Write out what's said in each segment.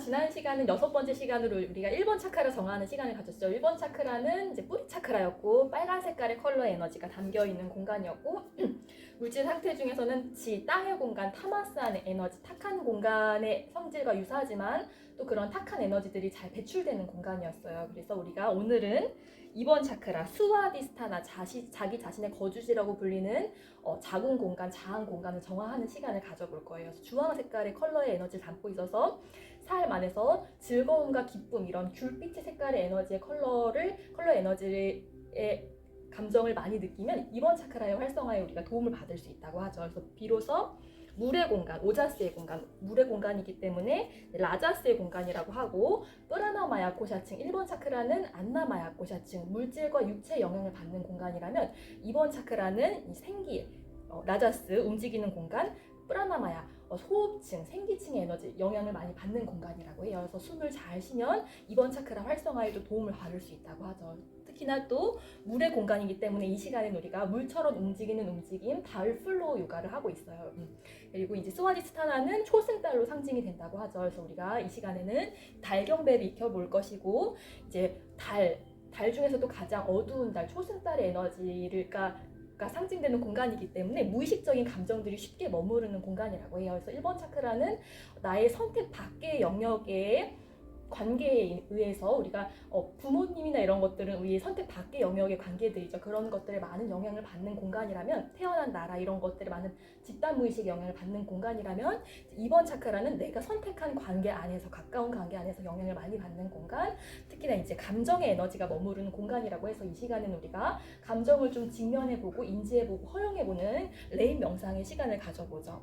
지난 시간은 6번째 시간으로 우리가 1번 차크라 정하는 시간을 가졌죠. 1번 차크라는 이제 뿌리 차크라였고, 빨간 색깔의 컬러의 에너지가 담겨 있는 공간이었고, 물질 상태 중에서는 지, 땅의 공간, 타마스 안의 에너지, 탁한 공간의 성질과 유사하지만 또 그런 탁한 에너지들이 잘 배출되는 공간이었어요. 그래서 우리가 오늘은 2번 차크라, 수와디스타나 자기 자신의 거주지라고 불리는 자궁 공간, 자항 공간을 정화하는 시간을 가져볼 거예요. 그래서 주황 색깔의 컬러의 에너지를 담고 있어서 삶 안에서 즐거움과 기쁨, 이런 귤빛의 색깔의 에너지의 컬러 에너지의 감정을 많이 느끼면 2번 차크라의 활성화에 우리가 도움을 받을 수 있다고 하죠. 그래서 비로소 물의 공간, 오자스의 공간, 물의 공간이기 때문에 라자스의 공간이라고 하고, 뿌라나마야코샤층 1번 차크라는 안나마야코샤층, 물질과 육체의 영향을 받는 공간이라면 2번 차크라는 이 생기, 라자스, 움직이는 공간, 뿌라나마야, 호흡층, 생기층의 에너지, 영향을 많이 받는 공간이라고 해요. 그래서 숨을 잘 쉬면 2번 차크라 활성화에도 도움을 받을 수 있다고 하죠. 특히나 또 물의 공간이기 때문에 이 시간에는 우리가 물처럼 움직이는 움직임, 달 플로우 요가를 하고 있어요. 그리고 이제 스와디스타나는 초승달로 상징이 된다고 하죠. 그래서 우리가 이 시간에는 달경배를 익혀볼 것이고, 이제 달 중에서도 가장 어두운 달, 초승달의 에너지가 상징되는 공간이기 때문에 무의식적인 감정들이 쉽게 머무르는 공간이라고 해요. 그래서 1번 차크라는 나의 선택 밖의 영역에 관계에 의해서 우리가 부모님이나 이런 것들은 우리 선택 밖의 영역의 관계들이죠. 그런 것들에 많은 영향을 받는 공간이라면, 태어난 나라 이런 것들에 많은 집단 무의식의 영향을 받는 공간이라면, 2번 차크라는 내가 선택한 관계 안에서, 가까운 관계 안에서 영향을 많이 받는 공간, 특히나 이제 감정의 에너지가 머무르는 공간이라고 해서 이 시간은 우리가 감정을 좀 직면해보고 인지해보고 허용해보는 레인 명상의 시간을 가져보죠.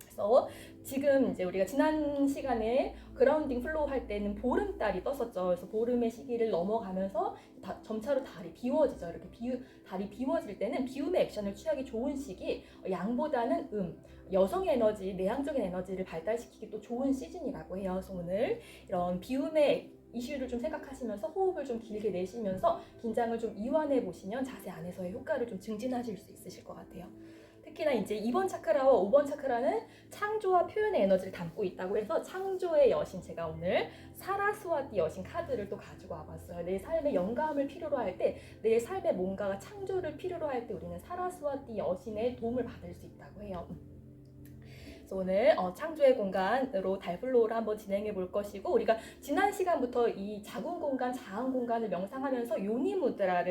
그래서 지금 이제 우리가 지난 시간에 그라운딩 플로우 할 때는 보름달이 떴었죠. 그래서 보름의 시기를 넘어가면서 점차로 달이 비워지죠. 이렇게 달이 비워질 때는 비움의 액션을 취하기 좋은 시기, 양보다는 여성의 에너지, 내향적인 에너지를 발달시키기 또 좋은 시즌이라고 해요. 그래서 오늘 이런 비움의 이슈를 좀 생각하시면서 호흡을 좀 길게 내쉬면서 긴장을 좀 이완해 보시면 자세 안에서의 효과를 좀 증진하실 수 있으실 것 같아요. 특히나 이제 2번 차크라와 5번 차크라는 창조와 표현의 에너지를 담고 있다고 해서 창조의 여신, 제가 오늘 사라스와티 여신 카드를 또 가지고 와봤어요. 내 삶에 영감을 필요로 할 때, 내 삶에 뭔가가 창조를 필요로 할 때 우리는 사라스와티 여신의 도움을 받을 수 있다고 해요. 그래서 오늘 창조의 공간으로 달플로우를 한번 진행해 볼 것이고, 우리가 지난 시간부터 이 자궁 공간, 자항 공간을 명상하면서 요니 무드라,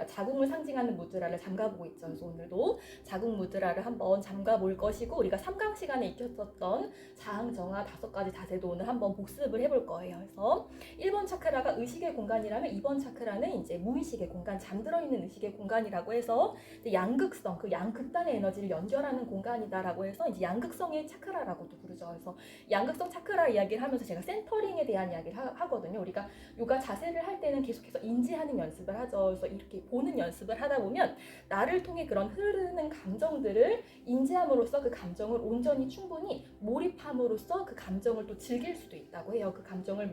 자궁을 상징하는 무드라를 잠가보고 있죠. 그래서 오늘도 자궁 무드라를 한번 잠가볼 것이고, 우리가 3강 시간에 익혔었던 자항 정화 5가지 자세도 오늘 한번 복습을 해볼 거예요. 그래서 1번 차크라가 의식의 공간이라면 2번 차크라는 이제 무의식의 공간, 잠들어 있는 의식의 공간이라고 해서 양극성, 그 양극단의 에너지를 연결하는 공간이다라고 해서 이제 양극성의 차크라라고도 부르죠. 그래서 양극성 차크라 이야기를 하면서 제가 센터링에 대한 이야기를 하거든요. 우리가 요가 자세를 할 때는 계속해서 인지하는 연습을 하죠. 그래서 이렇게 보는 연습을 하다 보면 나를 통해 그런 흐르는 감정들을 인지함으로써 그 감정을 온전히 충분히 몰입함으로써 그 감정을 또 즐길 수도 있다고 해요. 그 감정을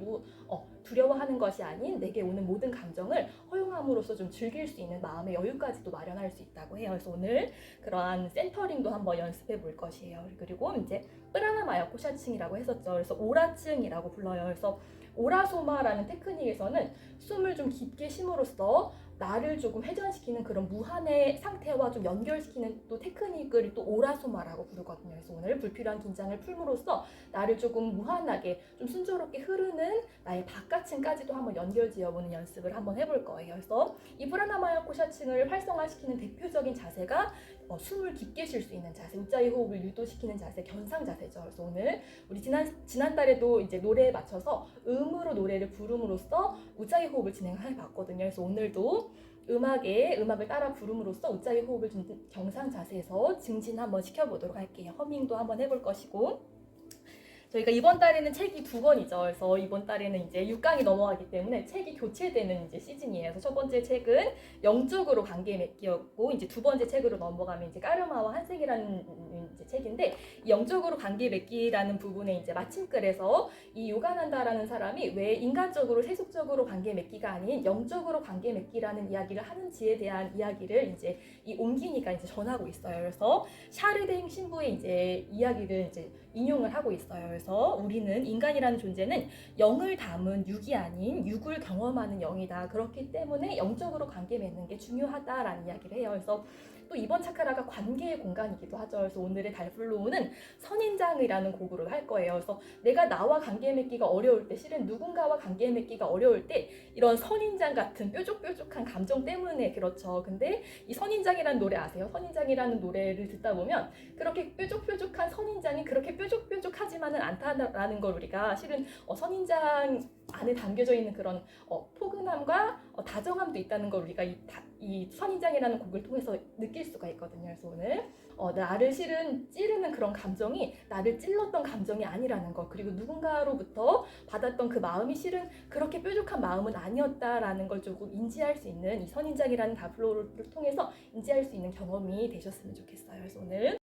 두려워하는 것이 아닌 내게 오는 모든 감정을 허용함으로써 좀 즐길 수 있는 마음의 여유까지도 마련할 수 있다고 해요. 그래서 오늘 그러한 센터링도 한번 연습해 볼 것이에요. 그리고 이제 뿌라나마야코샤층이라고 했었죠. 그래서 오라층이라고 불러요. 그래서 오라소마라는 테크닉에서는 숨을 좀 깊게 쉼으로써 나를 조금 회전시키는 그런 무한의 상태와 좀 연결시키는 또 테크닉을 또 오라소마라고 부르거든요. 그래서 오늘 불필요한 긴장을 풀므로써 나를 조금 무한하게 좀 순조롭게 흐르는 나의 바깥층까지도 한번 연결 지어보는 연습을 한번 해볼 거예요. 그래서 이 프라나마야코샤층을 활성화시키는 대표적인 자세가 숨을 깊게 쉴 수 있는 자세, 우짜이 호흡을 유도시키는 자세, 견상 자세죠. 그래서 오늘 우리 지난달에도 이제 노래에 맞춰서 음으로 노래를 부름으로써 우짜이 호흡을 진행해 봤거든요. 그래서 오늘도 음악을 따라 부름으로써 우짜이 호흡을 좀 경상 자세에서 증진 한번 시켜보도록 할게요. 허밍도 한번 해볼 것이고, 저희가 이번 달에는 책이 2권이죠. 그래서 이번 달에는 이제 6강이 넘어가기 때문에 책이 교체되는 이제 시즌이에요. 그래서 첫 번째 책은 영적으로 관계 맺기였고, 이제 두 번째 책으로 넘어가면 이제 까르마와 한생이라는 이제 책인데, 이 영적으로 관계 맺기라는 부분에 이제 마침글에서 이 요가난다라는 사람이 왜 인간적으로 세속적으로 관계 맺기가 아닌 영적으로 관계 맺기라는 이야기를 하는지에 대한 이야기를 이제 이 옮기니까 이제 전하고 있어요. 그래서 샤르댕 신부의 이제 이야기를 이제 인용을 하고 있어요. 그래서 우리는 인간이라는 존재는 영을 담은 육이 아닌 육을 경험하는 영이다. 그렇기 때문에 영적으로 관계 맺는 게 중요하다라는 이야기를 해요. 그래서 또 이번 차크라가 관계의 공간이기도 하죠. 그래서 오늘의 달플로우는 선인장이라는 곡으로 할 거예요. 그래서 내가 나와 관계 맺기가 어려울 때, 실은 누군가와 관계 맺기가 어려울 때 이런 선인장 같은 뾰족뾰족한 감정 때문에 그렇죠. 근데 이 선인장이라는 노래 아세요? 선인장이라는 노래를 듣다 보면 그렇게 뾰족뾰족한 선인장이 그렇게 뾰족뾰족하지만은 않다라는 걸 우리가 실은 선인장 안에 담겨져 있는 그런 포근함과 다정함도 있다는 걸 우리가 이 선인장이라는 곡을 통해서 느낄 수가 있거든요. 그래서 오늘 나를 실은 찌르는 그런 감정이 나를 찔렀던 감정이 아니라는 것, 그리고 누군가로부터 받았던 그 마음이 실은 그렇게 뾰족한 마음은 아니었다라는 걸 조금 인지할 수 있는 이 선인장이라는 다플로를 통해서 인지할 수 있는 경험이 되셨으면 좋겠어요. 그래서 오늘